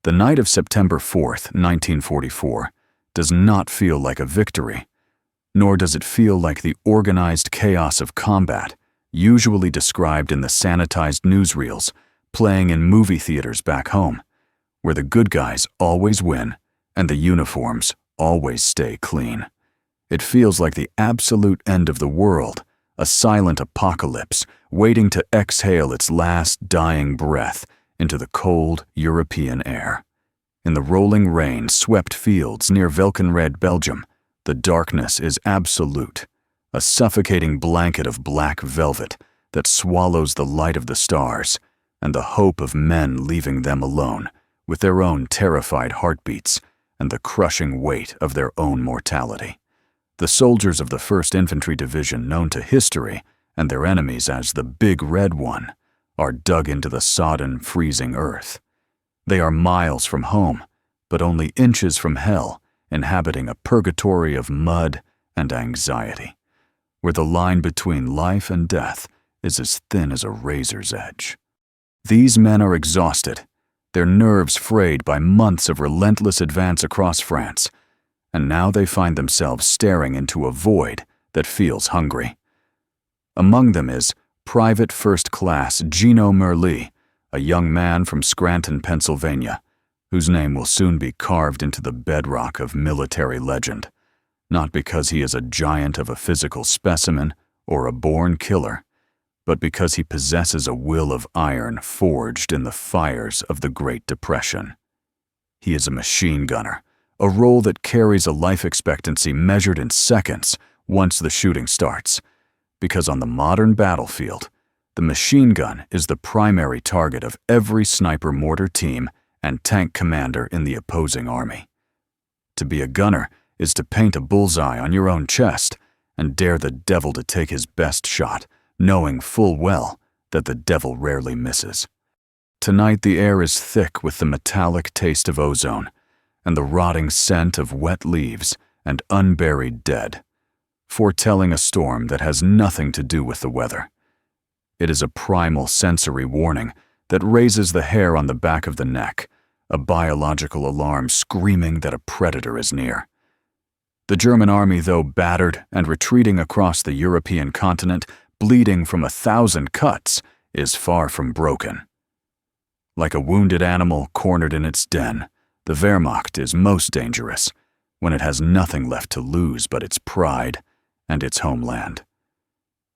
The night of September 4th, 1944, does not feel like a victory, nor does it feel like the organized chaos of combat usually described in the sanitized newsreels playing in movie theaters back home, where the good guys always win and the uniforms always stay clean. It feels like the absolute end of the world, a silent apocalypse waiting to exhale its last dying breath into the cold European air. In the rolling rain-swept fields near Velkenred, Belgium, the darkness is absolute, a suffocating blanket of black velvet that swallows the light of the stars and the hope of men leaving them alone with their own terrified heartbeats and the crushing weight of their own mortality. The soldiers of the 1st Infantry Division, known to history and their enemies as the Big Red One, are dug into the sodden, freezing earth. They are miles from home, but only inches from hell, inhabiting a purgatory of mud and anxiety, where the line between life and death is as thin as a razor's edge. These men are exhausted, their nerves frayed by months of relentless advance across France, and now they find themselves staring into a void that feels hungry. Among them is Private First Class Gino Merli, a young man from Scranton, Pennsylvania, whose name will soon be carved into the bedrock of military legend, not because he is a giant of a physical specimen or a born killer, but because he possesses a will of iron forged in the fires of the Great Depression. He is a machine gunner, a role that carries a life expectancy measured in seconds once the shooting starts, because on the modern battlefield, the machine gun is the primary target of every sniper mortar team and tank commander in the opposing army. To be a gunner is to paint a bullseye on your own chest and dare the devil to take his best shot, knowing full well that the devil rarely misses. Tonight the air is thick with the metallic taste of ozone and the rotting scent of wet leaves and unburied dead, foretelling a storm that has nothing to do with the weather. It is a primal sensory warning that raises the hair on the back of the neck, a biological alarm screaming that a predator is near. The German army, though battered and retreating across the European continent, bleeding from 1,000 cuts, is far from broken. Like a wounded animal cornered in its den, the Wehrmacht is most dangerous when it has nothing left to lose but its pride and its homeland.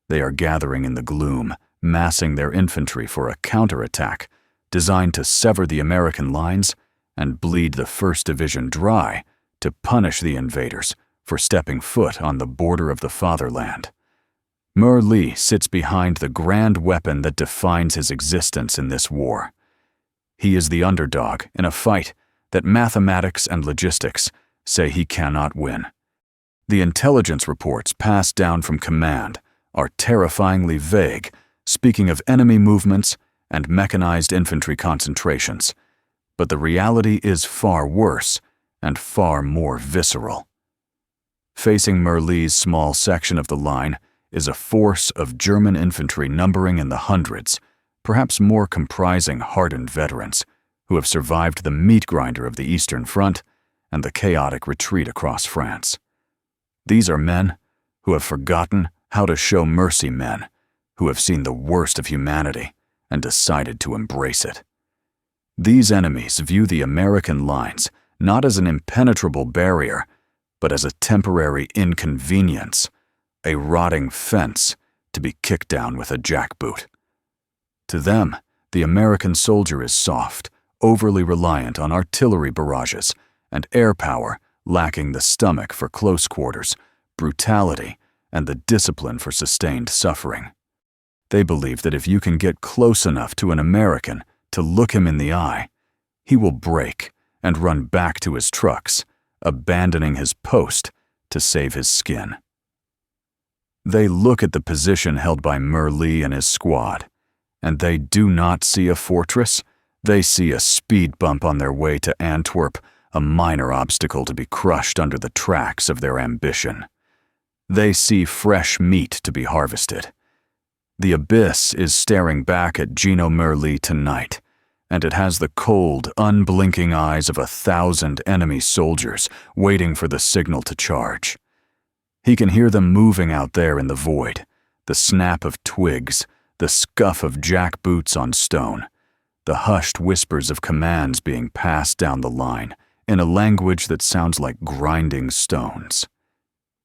They are gathering in the gloom, massing their infantry for a counterattack designed to sever the American lines and bleed the 1st Division dry to punish the invaders for stepping foot on the border of the fatherland. Merli sits behind the grand weapon that defines his existence in this war. He is the underdog in a fight that mathematics and logistics say he cannot win. The intelligence reports passed down from command are terrifyingly vague, speaking of enemy movements and mechanized infantry concentrations, but the reality is far worse and far more visceral. Facing Merli's small section of the line is a force of German infantry numbering in the hundreds, perhaps more comprising hardened veterans who have survived the meat grinder of the Eastern Front and the chaotic retreat across France. These are men who have forgotten how to show mercy, men who have seen the worst of humanity and decided to embrace it. These enemies view the American lines not as an impenetrable barrier, but as a temporary inconvenience, a rotting fence to be kicked down with a jackboot. To them, the American soldier is soft, overly reliant on artillery barrages, and air power lacking the stomach for close quarters, brutality, and the discipline for sustained suffering. They believe that if you can get close enough to an American to look him in the eye, he will break and run back to his trucks, abandoning his post to save his skin. They look at the position held by Merli and his squad, and they do not see a fortress. They see a speed bump on their way to Antwerp, a minor obstacle to be crushed under the tracks of their ambition. They see fresh meat to be harvested. The abyss is staring back at Gino Merli tonight, and it has the cold, unblinking eyes of 1,000 enemy soldiers waiting for the signal to charge. He can hear them moving out there in the void, the snap of twigs, the scuff of jackboots on stone, the hushed whispers of commands being passed down the line in a language that sounds like grinding stones.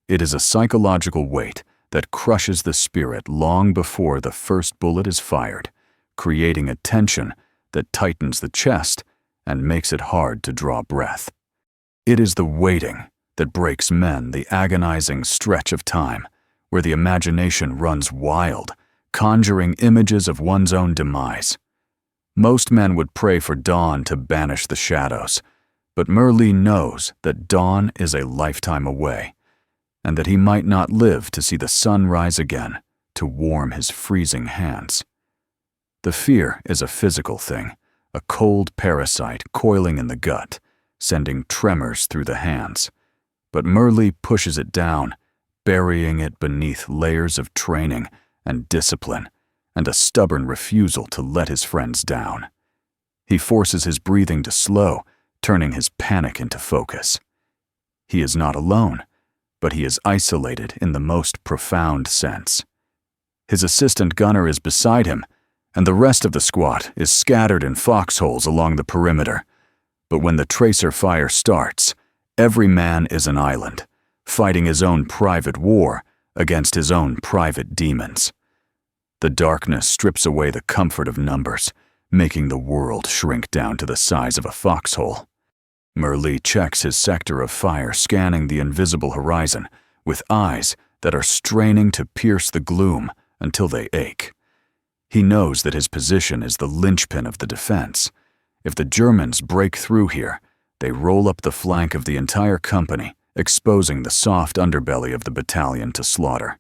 It is a psychological weight that crushes the spirit long before the first bullet is fired, creating a tension that tightens the chest and makes it hard to draw breath. It is the waiting that breaks men, the agonizing stretch of time where the imagination runs wild, conjuring images of one's own demise. Most men would pray for dawn to banish the shadows, but Merle knows that dawn is a lifetime away, and that he might not live to see the sun rise again to warm his freezing hands. The fear is a physical thing, a cold parasite coiling in the gut, sending tremors through the hands. But Merle pushes it down, burying it beneath layers of training and discipline and a stubborn refusal to let his friends down. He forces his breathing to slow, turning his panic into focus. He is not alone, but he is isolated in the most profound sense. His assistant gunner is beside him, and the rest of the squad is scattered in foxholes along the perimeter. But when the tracer fire starts, every man is an island, fighting his own private war against his own private demons. The darkness strips away the comfort of numbers, making the world shrink down to the size of a foxhole. Merle checks his sector of fire, scanning the invisible horizon with eyes that are straining to pierce the gloom until they ache. He knows that his position is the linchpin of the defense. If the Germans break through here, they roll up the flank of the entire company, exposing the soft underbelly of the battalion to slaughter.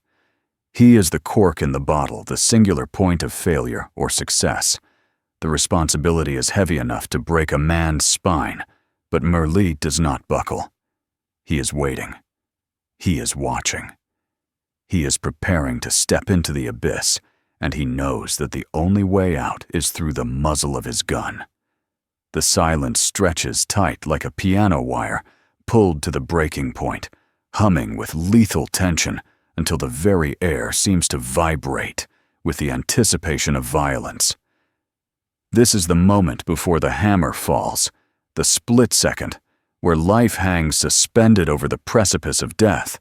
He is the cork in the bottle, the singular point of failure or success. The responsibility is heavy enough to break a man's spine, but Merle does not buckle. He is waiting. He is watching. He is preparing to step into the abyss, and he knows that the only way out is through the muzzle of his gun. The silence stretches tight like a piano wire, pulled to the breaking point, humming with lethal tension until the very air seems to vibrate with the anticipation of violence. This is the moment before the hammer falls, the split second where life hangs suspended over the precipice of death,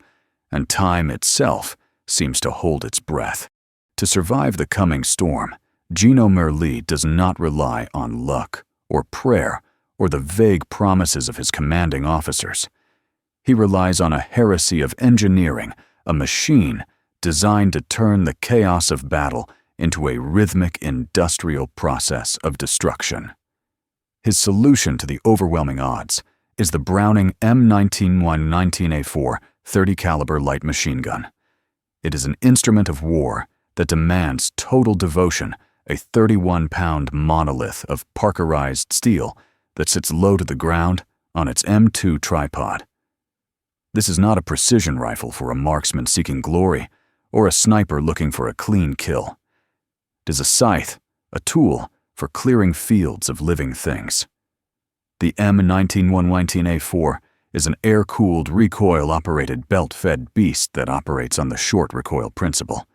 and time itself seems to hold its breath. To survive the coming storm, Gino Merle does not rely on luck or prayer or the vague promises of his commanding officers. He relies on a heresy of engineering, a machine designed to turn the chaos of battle into a rhythmic industrial process of destruction. His solution to the overwhelming odds is the Browning M19-19A4 .30 caliber light machine gun. It is an instrument of war that demands total devotion, a 31-pound monolith of Parkerized steel that sits low to the ground on its M2 tripod. This is not a precision rifle for a marksman seeking glory or a sniper looking for a clean kill. It is a scythe, a tool for clearing fields of living things. The M19-19A4 is an air-cooled, recoil-operated, belt-fed beast that operates on the short recoil principle.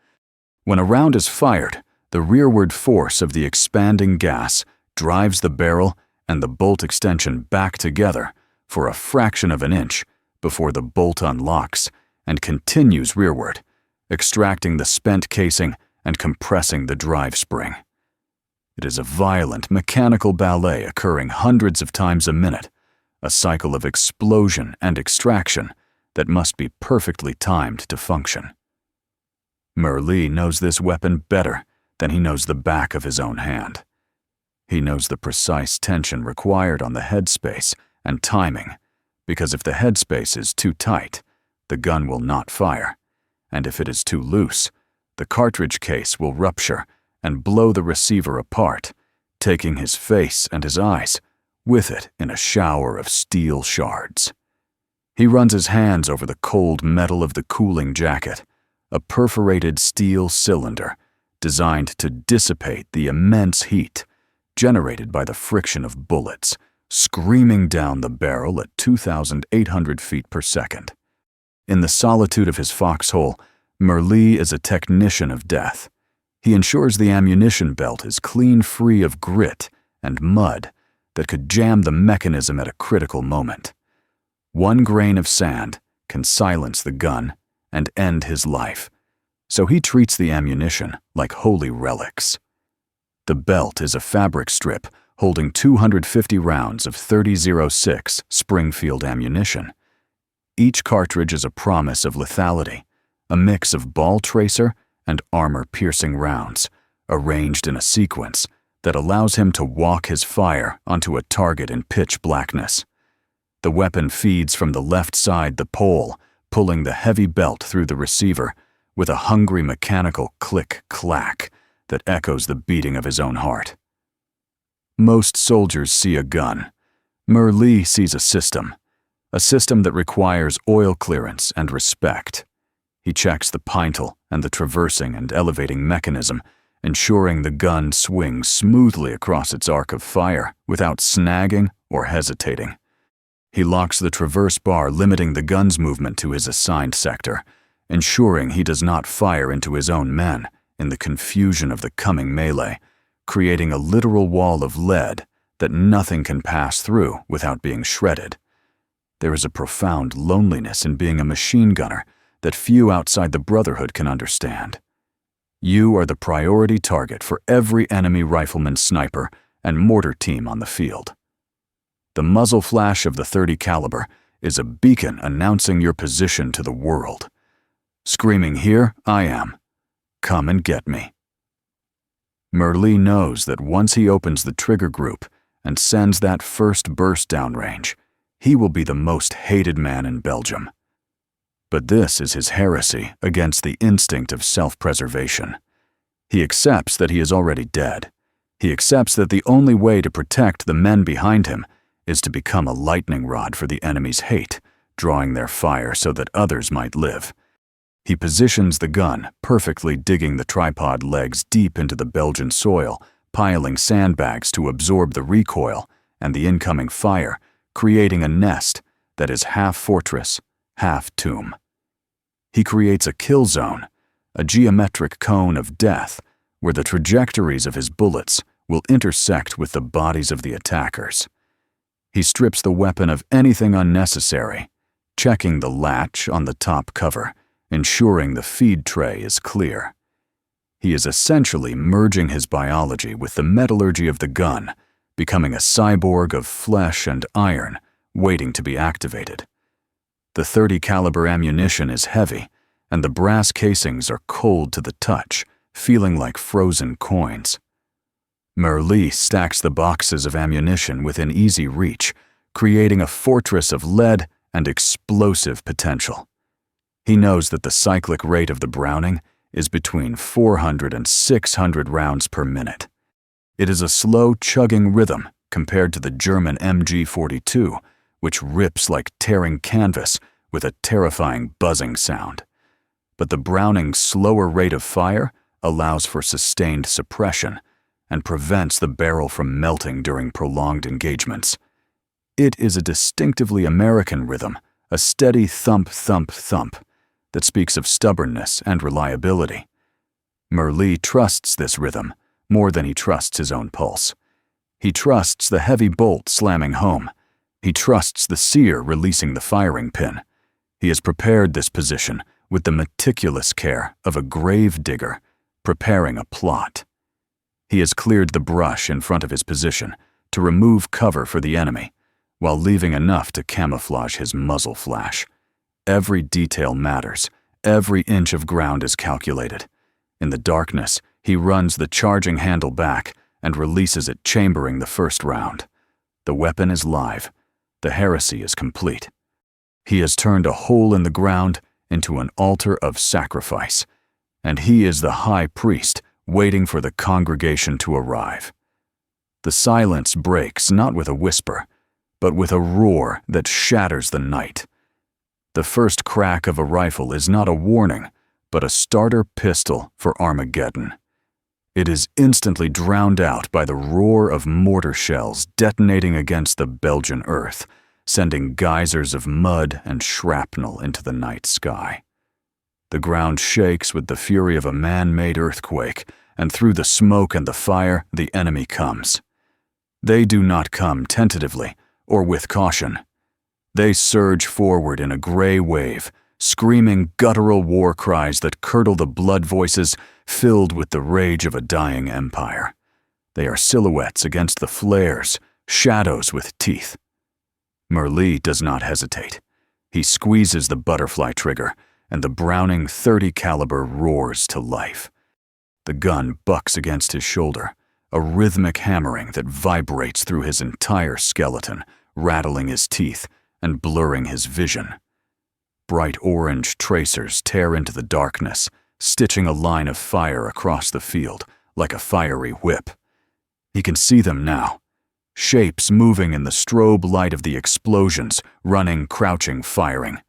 When a round is fired, the rearward force of the expanding gas drives the barrel and the bolt extension back together for a fraction of an inch before the bolt unlocks and continues rearward, extracting the spent casing and compressing the drive spring. It is a violent, mechanical ballet occurring hundreds of times a minute, a cycle of explosion and extraction that must be perfectly timed to function. Merle knows this weapon better than he knows the back of his own hand. He knows the precise tension required on the headspace and timing, because if the headspace is too tight, the gun will not fire, and if it is too loose, the cartridge case will rupture and blow the receiver apart, taking his face and his eyes with it in a shower of steel shards. He runs his hands over the cold metal of the cooling jacket, a perforated steel cylinder designed to dissipate the immense heat, generated by the friction of bullets, screaming down the barrel at 2,800 feet per second. In the solitude of his foxhole, Merle is a technician of death. He ensures the ammunition belt is clean free of grit and mud that could jam the mechanism at a critical moment. One grain of sand can silence the gun and end his life, so he treats the ammunition like holy relics. The belt is a fabric strip holding 250 rounds of .30-06 Springfield ammunition. Each cartridge is a promise of lethality, a mix of ball tracer and armor-piercing rounds, arranged in a sequence that allows him to walk his fire onto a target in pitch blackness. The weapon feeds from the left side the pole, pulling the heavy belt through the receiver with a hungry mechanical click-clack that echoes the beating of his own heart. Most soldiers see a gun. Merle sees a system that requires oil clearance and respect. He checks the pintle and the traversing and elevating mechanism, ensuring the gun swings smoothly across its arc of fire without snagging or hesitating. He locks the traverse bar, limiting the gun's movement to his assigned sector, ensuring he does not fire into his own men in the confusion of the coming melee, creating a literal wall of lead that nothing can pass through without being shredded. There is a profound loneliness in being a machine gunner that few outside the Brotherhood can understand. You are the priority target for every enemy rifleman, sniper, and mortar team on the field. The muzzle flash of the .30 caliber is a beacon announcing your position to the world, screaming, "Here I am. Come and get me." Merle knows that once he opens the trigger group and sends that first burst downrange, he will be the most hated man in Belgium. But this is his heresy against the instinct of self-preservation. He accepts that he is already dead. He accepts that the only way to protect the men behind him is to become a lightning rod for the enemy's hate, drawing their fire so that others might live. He positions the gun, perfectly digging the tripod legs deep into the Belgian soil, piling sandbags to absorb the recoil and the incoming fire, creating a nest that is half fortress, half tomb. He creates a kill zone, a geometric cone of death, where the trajectories of his bullets will intersect with the bodies of the attackers. He strips the weapon of anything unnecessary, checking the latch on the top cover, ensuring the feed tray is clear. He is essentially merging his biology with the metallurgy of the gun, becoming a cyborg of flesh and iron, waiting to be activated. The .30 caliber ammunition is heavy, and the brass casings are cold to the touch, feeling like frozen coins. Merle stacks the boxes of ammunition within easy reach, creating a fortress of lead and explosive potential. He knows that the cyclic rate of the Browning is between 400 and 600 rounds per minute. It is a slow, chugging rhythm compared to the German MG42, which rips like tearing canvas with a terrifying buzzing sound. But the Browning's slower rate of fire allows for sustained suppression and prevents the barrel from melting during prolonged engagements. It is a distinctively American rhythm, a steady thump, thump, thump, that speaks of stubbornness and reliability. Merle trusts this rhythm more than he trusts his own pulse. He trusts the heavy bolt slamming home. He trusts the sear releasing the firing pin. He has prepared this position with the meticulous care of a grave digger preparing a plot. He has cleared the brush in front of his position to remove cover for the enemy, while leaving enough to camouflage his muzzle flash. Every detail matters. Every inch of ground is calculated. In the darkness, he runs the charging handle back and releases it, chambering the first round. The weapon is live. The heresy is complete. He has turned a hole in the ground into an altar of sacrifice, and he is the high priest waiting for the congregation to arrive. The silence breaks not with a whisper, but with a roar that shatters the night. The first crack of a rifle is not a warning, but a starter pistol for Armageddon. It is instantly drowned out by the roar of mortar shells detonating against the Belgian earth, sending geysers of mud and shrapnel into the night sky. The ground shakes with the fury of a man-made earthquake, and through the smoke and the fire, the enemy comes. They do not come tentatively or with caution. They surge forward in a gray wave, screaming guttural war cries that curdle the blood voices filled with the rage of a dying empire. They are silhouettes against the flares, shadows with teeth. Merle does not hesitate. He squeezes the butterfly trigger, and the Browning .30 caliber roars to life. The gun bucks against his shoulder, a rhythmic hammering that vibrates through his entire skeleton, rattling his teeth and blurring his vision. Bright orange tracers tear into the darkness, stitching a line of fire across the field like a fiery whip. He can see them now. Shapes moving in the strobe light of the explosions, running, crouching, firing.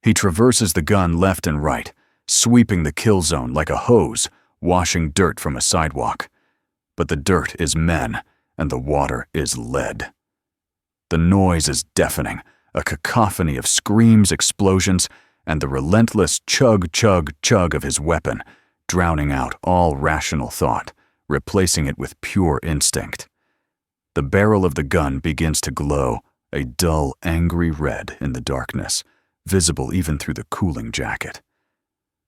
He traverses the gun left and right, sweeping the kill zone like a hose, washing dirt from a sidewalk. But the dirt is men, and the water is lead. The noise is deafening, a cacophony of screams, explosions, and the relentless chug, chug, chug of his weapon, drowning out all rational thought, replacing it with pure instinct. The barrel of the gun begins to glow, a dull, angry red in the darkness, visible even through the cooling jacket.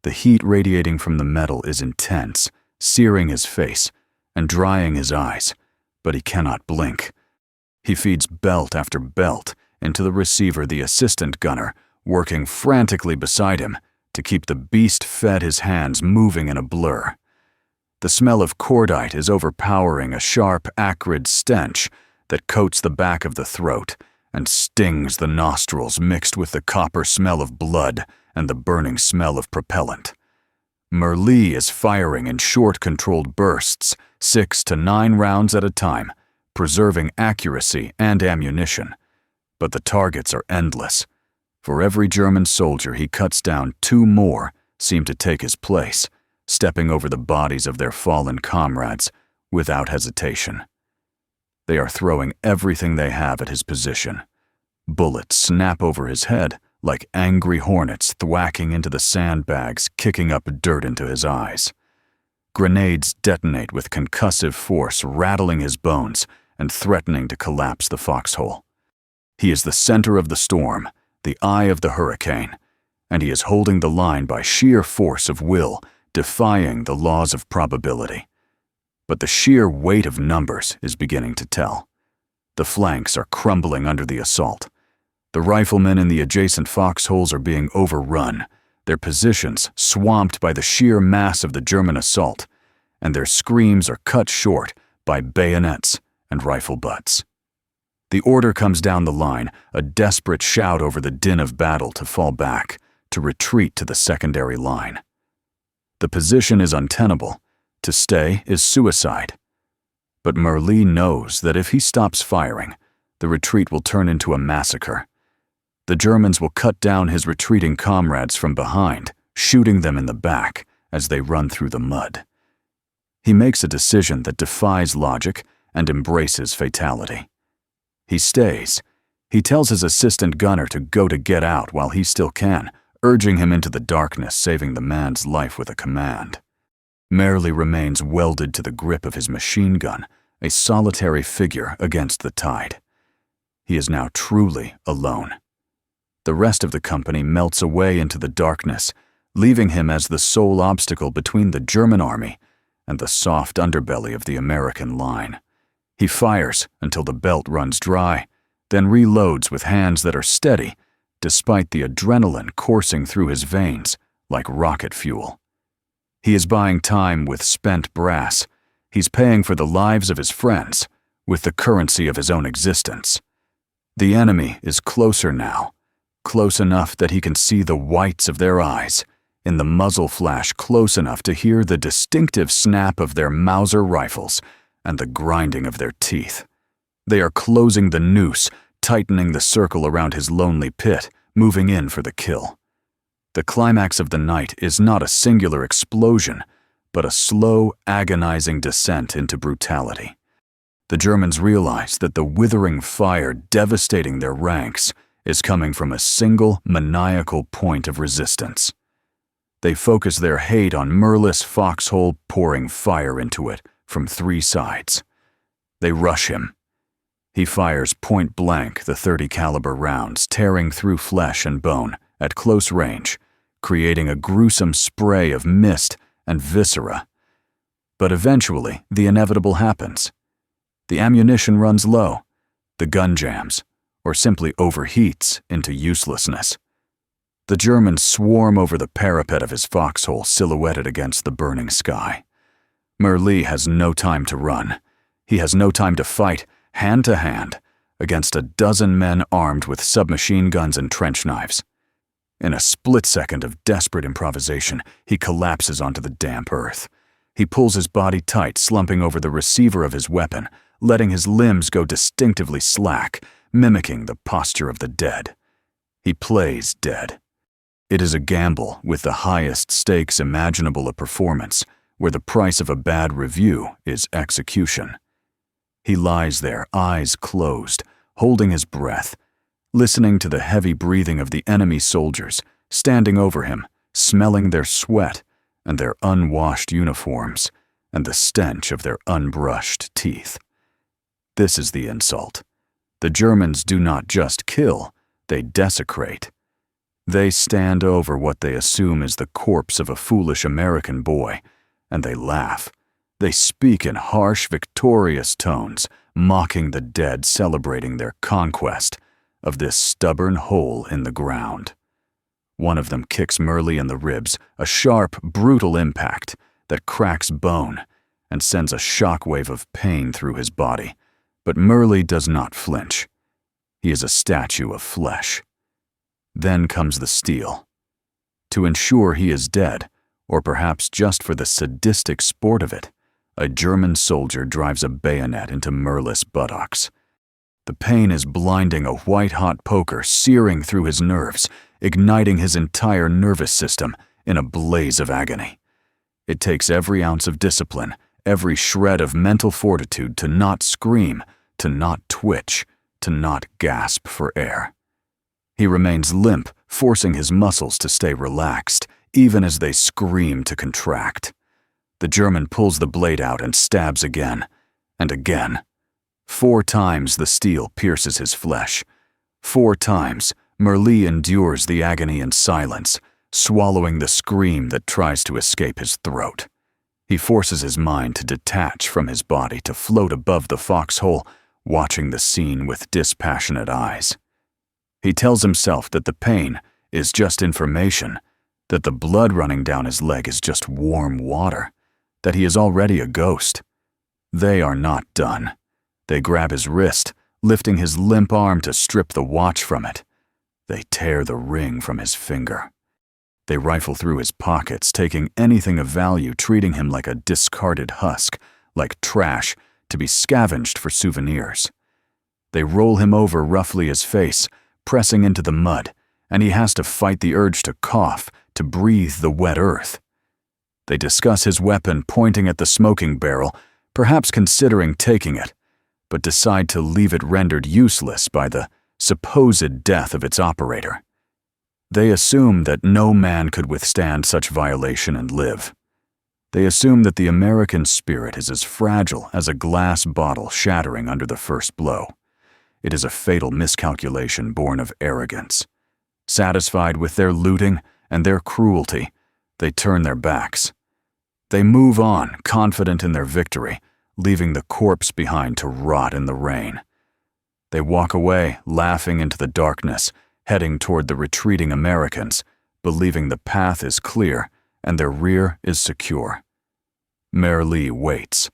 The heat radiating from the metal is intense, searing his face and drying his eyes, but he cannot blink. He feeds belt after belt into the receiver, the assistant gunner, working frantically beside him to keep the beast-fed his hands moving in a blur. The smell of cordite is overpowering, a sharp, acrid stench that coats the back of the throat and stings the nostrils, mixed with the copper smell of blood and the burning smell of propellant. Merle is firing in short, controlled bursts, 6 to 9 rounds at a time, preserving accuracy and ammunition. But the targets are endless. For every German soldier he cuts down, 2 more seem to take his place, stepping over the bodies of their fallen comrades without hesitation. They are throwing everything they have at his position. Bullets snap over his head like angry hornets thwacking into the sandbags, kicking up dirt into his eyes. Grenades detonate with concussive force, rattling his bones and threatening to collapse the foxhole. He is the center of the storm, the eye of the hurricane, and he is holding the line by sheer force of will, defying the laws of probability. But the sheer weight of numbers is beginning to tell. The flanks are crumbling under the assault. The riflemen in the adjacent foxholes are being overrun, their positions swamped by the sheer mass of the German assault, and their screams are cut short by bayonets and rifle butts. The order comes down the line, a desperate shout over the din of battle to fall back, to retreat to the secondary line. The position is untenable. To stay is suicide. But Merle knows that if he stops firing, the retreat will turn into a massacre. The Germans will cut down his retreating comrades from behind, shooting them in the back as they run through the mud. He makes a decision that defies logic and embraces fatality. He stays. He tells his assistant gunner to go to get out while he still can, urging him into the darkness, saving the man's life with a command. Merle remains welded to the grip of his machine gun, a solitary figure against the tide. He is now truly alone. The rest of the company melts away into the darkness, leaving him as the sole obstacle between the German army and the soft underbelly of the American line. He fires until the belt runs dry, then reloads with hands that are steady, despite the adrenaline coursing through his veins like rocket fuel. He is buying time with spent brass. He's paying for the lives of his friends with the currency of his own existence. The enemy is closer now, close enough that he can see the whites of their eyes, in the muzzle flash close enough to hear the distinctive snap of their Mauser rifles and the grinding of their teeth. They are closing the noose, tightening the circle around his lonely pit, moving in for the kill. The climax of the night is not a singular explosion, but a slow, agonizing descent into brutality. The Germans realize that the withering fire devastating their ranks is coming from a single, maniacal point of resistance. They focus their hate on Merlis Foxhole, pouring fire into it from 3 sides. They rush him. He fires point blank the .30 caliber rounds, tearing through flesh and bone at close range, creating a gruesome spray of mist and viscera. But eventually, the inevitable happens. The ammunition runs low, the gun jams, or simply overheats into uselessness. The Germans swarm over the parapet of his foxhole silhouetted against the burning sky. Merli has no time to run. He has no time to fight, hand to hand, against a dozen men armed with submachine guns and trench knives. In a split second of desperate improvisation, he collapses onto the damp earth. He pulls his body tight, slumping over the receiver of his weapon, letting his limbs go distinctively slack, mimicking the posture of the dead. He plays dead. It is a gamble with the highest stakes imaginable a performance, where the price of a bad review is execution. He lies there, eyes closed, holding his breath, listening to the heavy breathing of the enemy soldiers, standing over him, smelling their sweat and their unwashed uniforms, and the stench of their unbrushed teeth. This is the insult. The Germans do not just kill, they desecrate. They stand over what they assume is the corpse of a foolish American boy, and they laugh. They speak in harsh, victorious tones, mocking the dead, celebrating their conquest of this stubborn hole in the ground. One of them kicks Merli in the ribs, a sharp, brutal impact that cracks bone and sends a shockwave of pain through his body. But Merli does not flinch. He is a statue of flesh. Then comes the steel. To ensure he is dead, or perhaps just for the sadistic sport of it, a German soldier drives a bayonet into Merlis' buttocks. The pain is blinding, a white-hot poker searing through his nerves, igniting his entire nervous system in a blaze of agony. It takes every ounce of discipline, every shred of mental fortitude to not scream, to not twitch, to not gasp for air. He remains limp, forcing his muscles to stay relaxed, even as they scream to contract. The German pulls the blade out and stabs again, and again. 4 times the steel pierces his flesh. 4 times, Merli endures the agony in silence, swallowing the scream that tries to escape his throat. He forces his mind to detach from his body, to float above the foxhole, watching the scene with dispassionate eyes. He tells himself that the pain is just information, that the blood running down his leg is just warm water, that he is already a ghost. They are not done. They grab his wrist, lifting his limp arm to strip the watch from it. They tear the ring from his finger. They rifle through his pockets, taking anything of value, treating him like a discarded husk, like trash to be scavenged for souvenirs. They roll him over roughly his face, pressing into the mud, and he has to fight the urge to cough, to breathe the wet earth. They discuss his weapon, pointing at the smoking barrel, perhaps considering taking it, but decide to leave it rendered useless by the supposed death of its operator. They assume that no man could withstand such violation and live. They assume that the American spirit is as fragile as a glass bottle shattering under the first blow. It is a fatal miscalculation born of arrogance. Satisfied with their looting and their cruelty, they turn their backs. They move on, confident in their victory, leaving the corpse behind to rot in the rain. They walk away, laughing into the darkness, heading toward the retreating Americans, believing the path is clear and their rear is secure. Merli waits.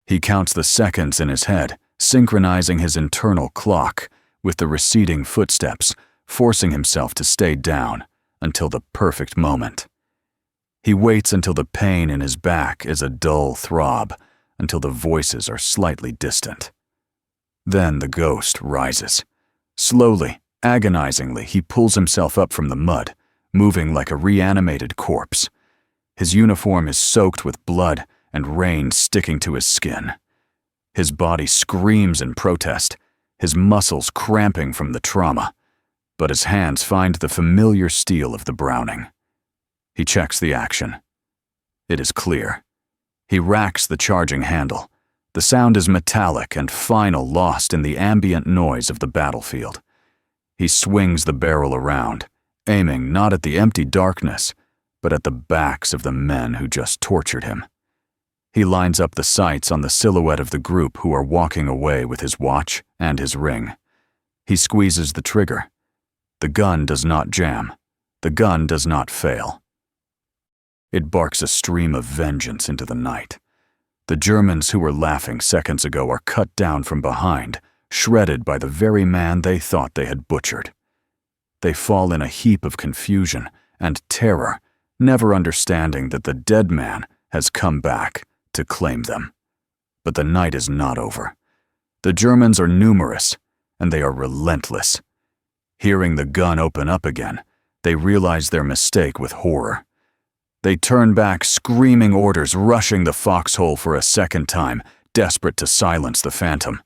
He counts the seconds in his head, synchronizing his internal clock with the receding footsteps, forcing himself to stay down until the perfect moment. He waits until the pain in his back is a dull throb, until the voices are slightly distant. Then the ghost rises. Slowly, agonizingly, he pulls himself up from the mud, moving like a reanimated corpse. His uniform is soaked with blood and rain sticking to his skin. His body screams in protest, his muscles cramping from the trauma, but his hands find the familiar steel of the Browning. He checks the action. It is clear. He racks the charging handle. The sound is metallic and final, lost in the ambient noise of the battlefield. He swings the barrel around, aiming not at the empty darkness, but at the backs of the men who just tortured him. He lines up the sights on the silhouette of the group who are walking away with his watch and his ring. He squeezes the trigger. The gun does not jam. The gun does not fail. It barks a stream of vengeance into the night. The Germans who were laughing seconds ago are cut down from behind, shredded by the very man they thought they had butchered. They fall in a heap of confusion and terror, never understanding that the dead man has come back to claim them. But the night is not over. The Germans are numerous, and they are relentless. Hearing the gun open up again, they realize their mistake with horror. They turn back, screaming orders, rushing the foxhole for a second time, desperate to silence the phantom.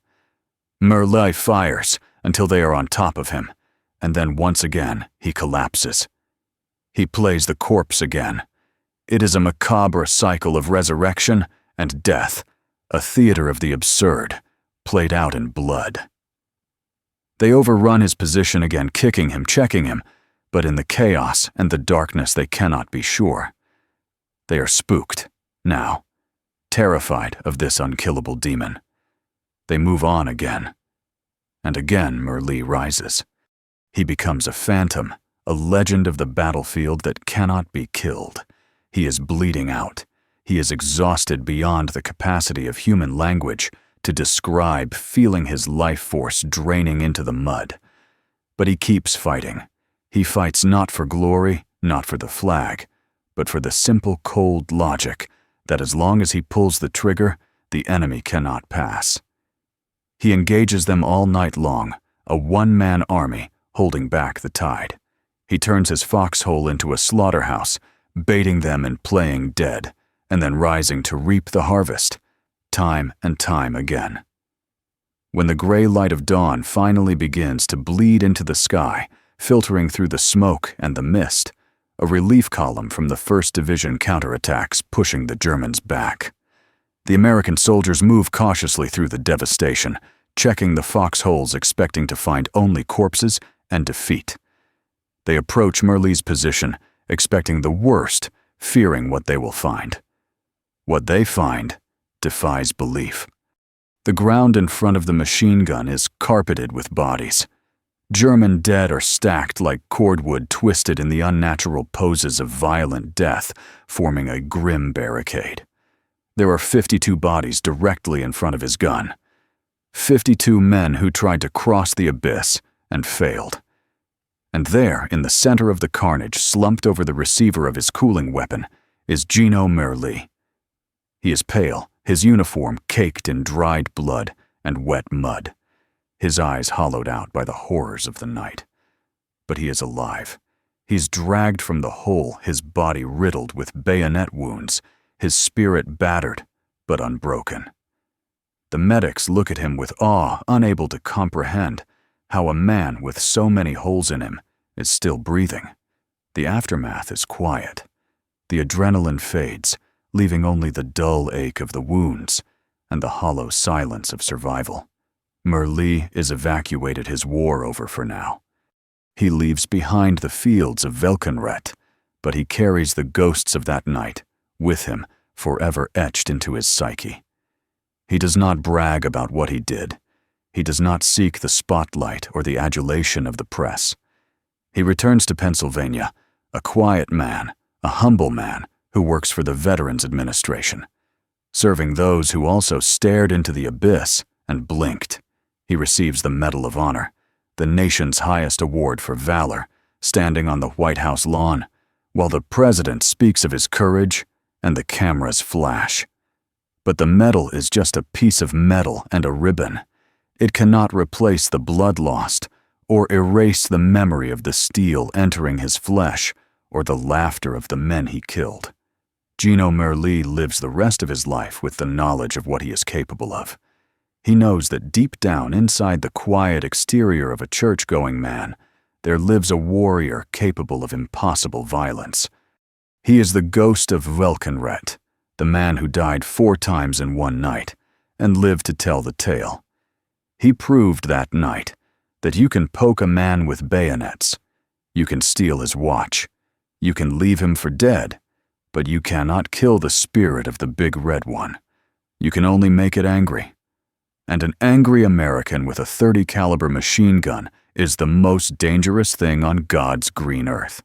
Merli fires until they are on top of him, and then once again he collapses. He plays the corpse again. It is a macabre cycle of resurrection and death, a theater of the absurd, played out in blood. They overrun his position again, kicking him, checking him, but in the chaos and the darkness they cannot be sure. They are spooked, now, terrified of this unkillable demon. They move on again. And again Merli rises. He becomes a phantom, a legend of the battlefield that cannot be killed. He is bleeding out. He is exhausted beyond the capacity of human language to describe, feeling his life force draining into the mud. But he keeps fighting. He fights not for glory, not for the flag, but for the simple, cold logic that as long as he pulls the trigger, the enemy cannot pass. He engages them all night long, a one-man army holding back the tide. He turns his foxhole into a slaughterhouse, baiting them and playing dead, and then rising to reap the harvest, time and time again. When the gray light of dawn finally begins to bleed into the sky, filtering through the smoke and the mist, a relief column from the 1st Division counterattacks, pushing the Germans back. The American soldiers move cautiously through the devastation, checking the foxholes, expecting to find only corpses and defeat. They approach Merli's position, expecting the worst, fearing what they will find. What they find defies belief. The ground in front of the machine gun is carpeted with bodies. German dead are stacked like cordwood, twisted in the unnatural poses of violent death, forming a grim barricade. There are 52 bodies directly in front of his gun. 52 men who tried to cross the abyss and failed. And there, in the center of the carnage, slumped over the receiver of his cooling weapon, is Gino Merli. He is pale, his uniform caked in dried blood and wet mud, his eyes hollowed out by the horrors of the night. But he is alive. He's dragged from the hole, his body riddled with bayonet wounds, his spirit battered but unbroken. The medics look at him with awe, unable to comprehend how a man with so many holes in him is still breathing. The aftermath is quiet. The adrenaline fades, leaving only the dull ache of the wounds and the hollow silence of survival. Merli is evacuated his war over for now. He leaves behind the fields of Velkenret, but he carries the ghosts of that night with him, forever etched into his psyche. He does not brag about what he did. He does not seek the spotlight or the adulation of the press. He returns to Pennsylvania, a quiet man, a humble man who works for the Veterans Administration, serving those who also stared into the abyss and blinked. He receives the Medal of Honor, the nation's highest award for valor, standing on the White House lawn, while the president speaks of his courage and the cameras flash. But the medal is just a piece of metal and a ribbon. It cannot replace the blood lost or erase the memory of the steel entering his flesh or the laughter of the men he killed. Gino Merli lives the rest of his life with the knowledge of what he is capable of. He knows that deep down inside the quiet exterior of a church-going man, there lives a warrior capable of impossible violence. He is the ghost of Welkenret, the man who died 4 times in one night, and lived to tell the tale. He proved that night that you can poke a man with bayonets, you can steal his watch, you can leave him for dead, but you cannot kill the spirit of the big red one. You can only make it angry. And an angry American with a .30 caliber machine gun is the most dangerous thing on God's green earth.